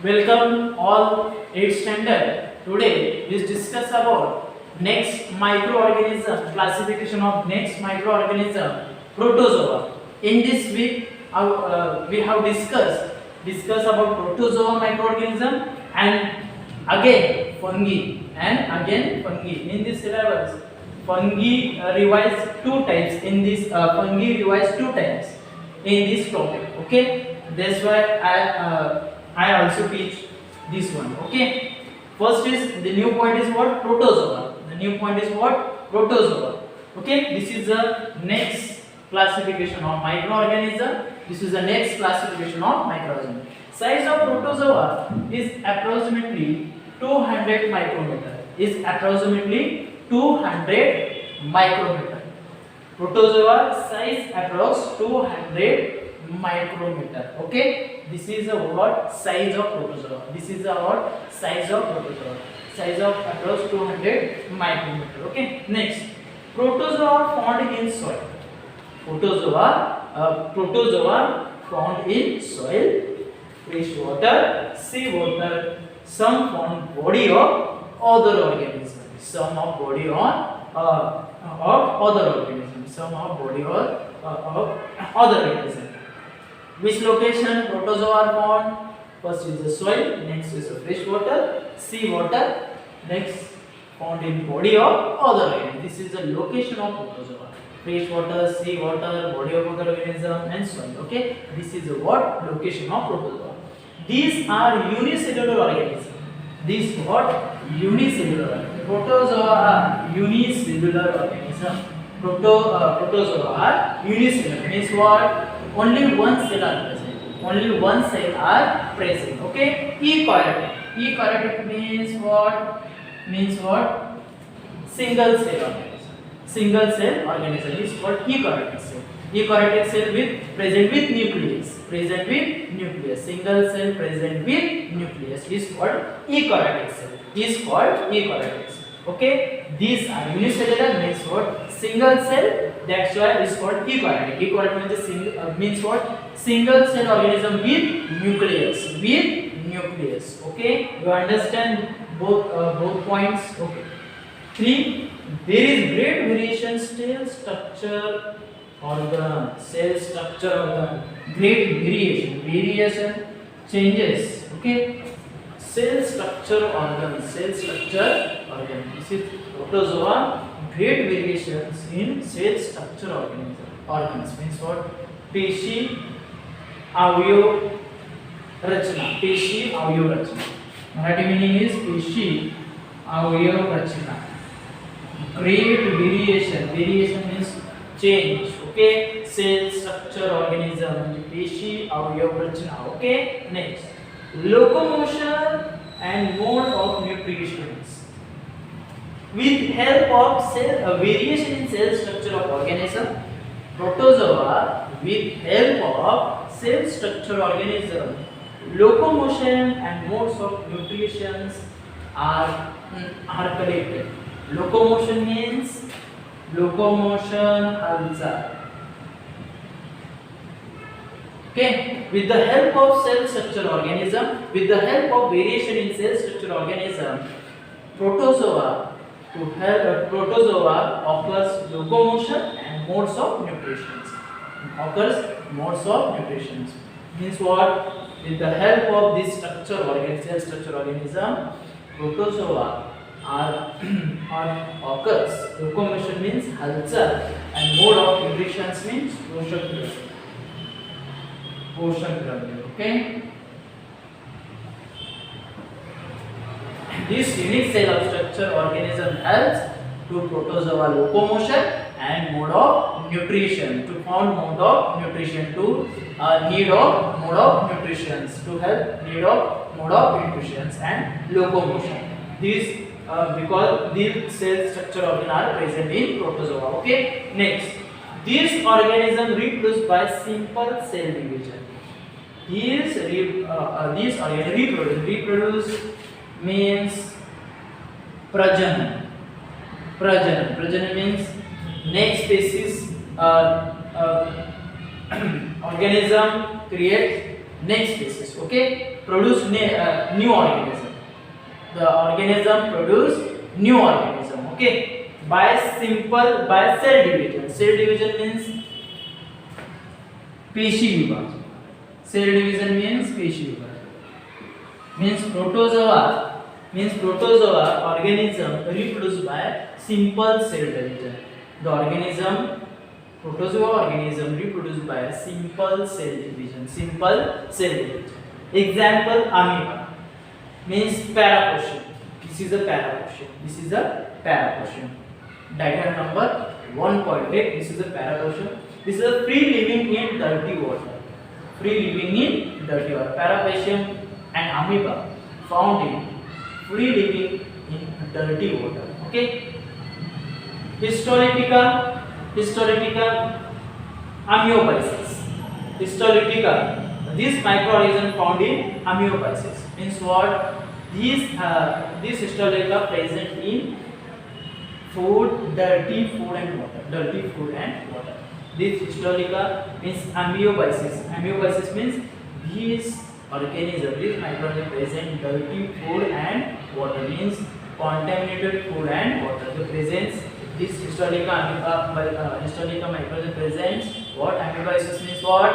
Welcome all 8th standard. Today we discuss about next microorganism, classification of next microorganism, protozoa. In this week we have discuss about protozoa microorganism and again fungi in this syllabus. Fungi revised two times in this in this topic. Okay, that's why I also teach this one. Okay, first is the new point is what? Protozoa. The new point is what? Protozoa. Okay, this is the next classification of microorganism. This is the next classification of microorganism. Size of protozoa is approximately 200 micrometer. Is approximately 200 micrometer. Protozoa size approx 200 micrometer. Okay, this is the what size of protozoa. This is the what size of protozoa. Size of approx 200 micrometer. Okay, next protozoa found in soil. Protozoa found in soil, fresh water, sea water. Some found body of other organisms. Some of body on of other organisms. Some of body of other organisms. Which location protozoa are found? First is the soil, next is the fresh water, sea water, next found in body of other organisms. This is the location of protozoa. Fresh water, sea water, body of other organism and soil. Okay, this is the what location of protozoa. These are unicellular organisms. These what unicellular. Protozoa are unicellular organism. Protozoa are unicellular. Means what? Only one cell are present. Only one cell are present. Okay. Eukaryotic. Eukaryotic means what? Means what? Single cell organism. Single cell organism is called eukaryotic cell. Eukaryotic cell with present with nucleus. Present with nucleus. Single cell present with nucleus is called eukaryotic cell. Is called eukaryotic cell. Okay, these are unicellular means what? Single cell. That's why it's called eukaryotic. Eukaryotic means what? Single cell organism with nucleus. With nucleus. Okay, you understand both points. Okay. 3. There is great variation cell structure organ. Cell structure organ. Great variation changes. Okay. Cell structure organ. This is protozoa. Great variations in cell structure organs means what? Peshi avyo rachna. Peshi avyo rachna. Marathi meaning is peshi avyo rachna. Great variation. Variation means change. Okay. Cell structure organism. Peshi avyo rachna. Okay. Next. Locomotion and mode of nutrition. With help of variation in cell structure of organism, protozoa with help of cell structure organism, locomotion and modes of nutrition are collected. Locomotion means locomotion halchal. Okay, with the help of cell structure organism, with the help of variation in cell structure organism, protozoa occurs locomotion and modes of nutrition. Means what? With the help of this cell structure organism, protozoa occurs. Locomotion means halchal and mode of nutrition means poshak dravya. Okay. This unique cell structure organism helps to protozoa locomotion and mode of nutrition, to found mode of nutrition, to need of mode of nutrition, to help need of mode of nutrition and locomotion. These because these cell structure organs are present in protozoa. Okay. Next, these organisms reproduce by simple cell division. These organisms reproduce means prajanan. Prajanan means next species organism creates next species. Okay, produce new organism. The organism produce new organism. Okay, by cell division. Cell division means पेशी विभाजन. Cell division means पेशी विभाजन. Means protozoa organism reproduced by simple cell division. The protozoa organism reproduced by simple cell division. Example, amoeba means parapotion. This is a parapotion. Diagram number 1.8. This is a parapotion. This is a free living in dirty water. Parapotion and amoeba found in free living in dirty water. Okay. Histolytica Amoebiasis. This microorganism found in amoebiasis means what? This Histolytica present in dirty food and water. This Histolytica means amoebiasis. Amoebiasis means this microorganism present in dirty food and water, means contaminated food and water. The presence this Histolytica microorganism presents what? Amoebiasis means what?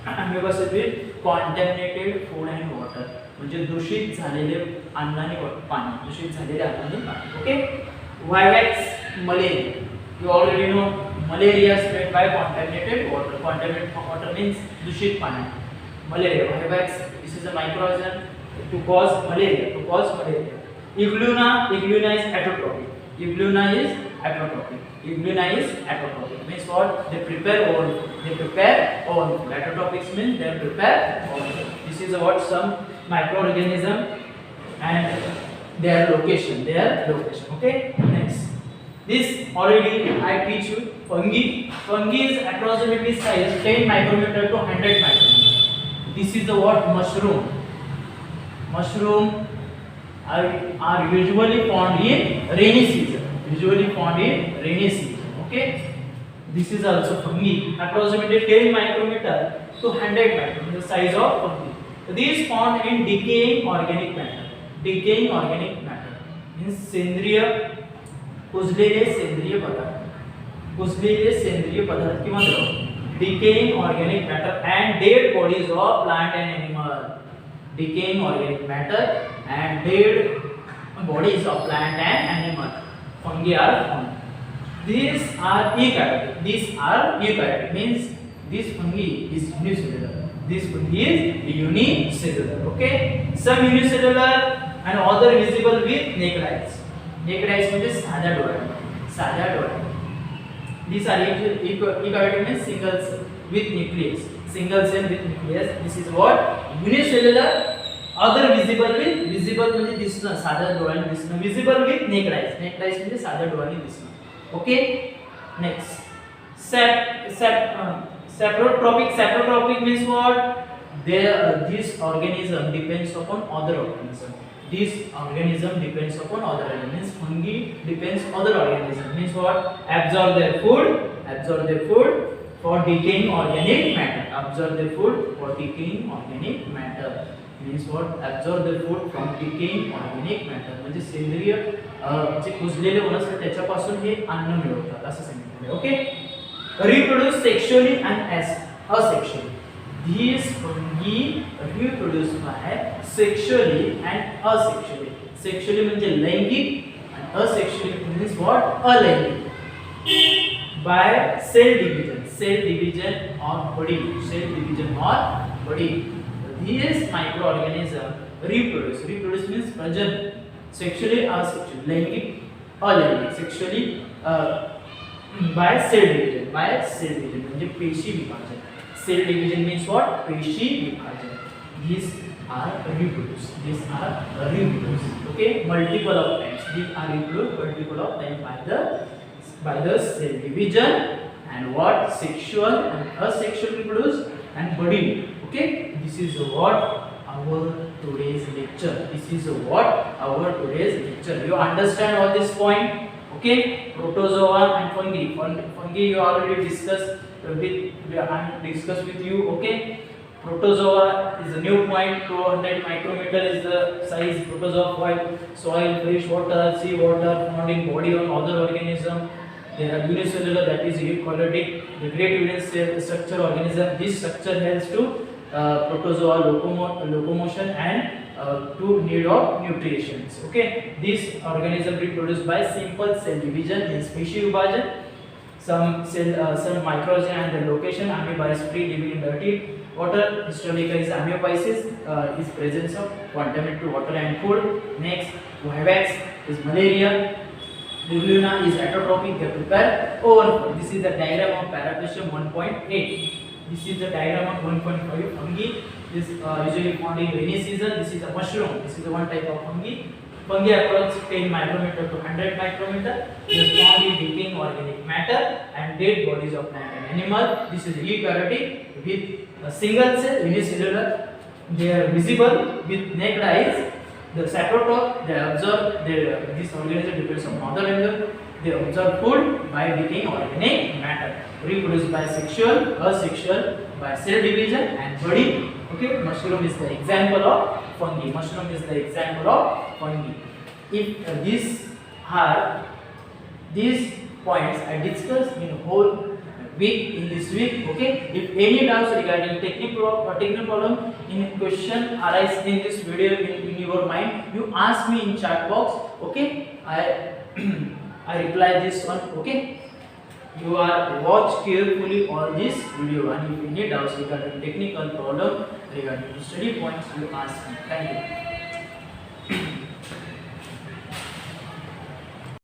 Amoebiasis with contaminated food and water. म्हणजे दूषित झालेले अन्न आणि पाणी. Okay. Vivax malaria. You already know malaria spread by contaminated water. Contaminated water means दूषित पाणी. Malaria. Vivax. This is a microorganism to cause malaria. Igluna is autotrophic. Igluna is autotrophic. Means what? They prepare own. Autotrophics means they prepare own. This is what some microorganism and their location. Okay. Next, this already I teach you. Fungi is approximately size 10 micrometer to 100 micrometer. This is the what? Mushroom are usually found in rainy season. Okay. This is also fungi, approximately 10 micrometer to 100 micrometer, the size of fungi. These found in decaying organic matter means कुजलेले सेंद्रिय पदार्थ किंवा द्रव. Decaying organic matter and dead bodies of plant and animal. Fungi are found. These are eukaryotic. Means this fungi is unicellular. Okay. Some unicellular and other visible with naked eyes. म्हणजे साध्या डोळ्याने. These are eukaryotic means single cell with nucleus. This is what? Unicellular. Other visible म्हणजे दिसणं, साध्या डोळ्याने दिसणं. Visible with naked eyes म्हणजे साध्या डोळ्याने दिसणं. Okay. Next, saprotropic means what? This organism depends upon other organism. Means fungi depends other organism. Means what? Absorb their food for decaying organic matter. Means what? Absorb the food from decaying organic matter. म्हणजे सेंद्रिय जे कुजलेले वनस्पती त्याच्यापासून हे अन्न मिळवतात असं सांगितलं. Okay. Reproduce sexually and asexually. These fungi reproduce by sexually and asexually. Sexually म्हणजे लैंगिक and asexually means what? अलैंगिक. By cell division or budding. These microorganisms reproduce means प्रजनन. Sexually asexually, लैंगिक अलैंगिक. Sexually by cell division म्हणजे पेशी विभाजन. Cell division means what? पेशी विभाजन. These are reproduced. Okay, multiple of times. These are reproduced multiple of times by the cell division and what? Sexual and asexual reproduce and budding. Okay, this is what our today's lecture. You understand all this point? Okay, protozoa and fungi you already discussed with you. Okay, Protozoa is a new point. 200 micrometer is the size. Protozoa soil, fresh water, sea water found in body of other organism. They are unicellular, that is eukaryotic. The great unicellular structure organism. This structure helps to protozoa locomotion and to need of nutrition. Okay, this organism reproduced by simple cell division in species vivasion. Some microorganism and the location amoeba is free living in dirty water. Histolytica is amoebiasis, is presence of contaminated water and food. Next, vivax is malaria. Luna is autotrophic, they prepare overflow. This is the diagram of Parathecium 1.8. This is the diagram of 1.5 fungi. This usually found in rainy season. This is a mushroom. This is the one type of fungi. Fungi approach 10 micrometer to 100 micrometer. It is found in decaying organic matter and dead bodies of plant and animal. This is eukaryotic with a single cell, unicellular. They are visible with naked eyes. The saprotop, they observe this organism depends on mother embryo. They observe food by decaying organic matter. Reproduced by sexual, asexual, by cell division and body. Okay, mushroom is the example of fungi. Mushroom is the example of fungi. If these points I discussed in whole week in this week. Okay, if any doubts regarding technical problem in question arise in this video in your mind, you ask me in chat box. Okay, I reply this one. Okay, you are watch carefully all this video, and if any doubts regarding technical problem regarding study points, you ask me. Thank you.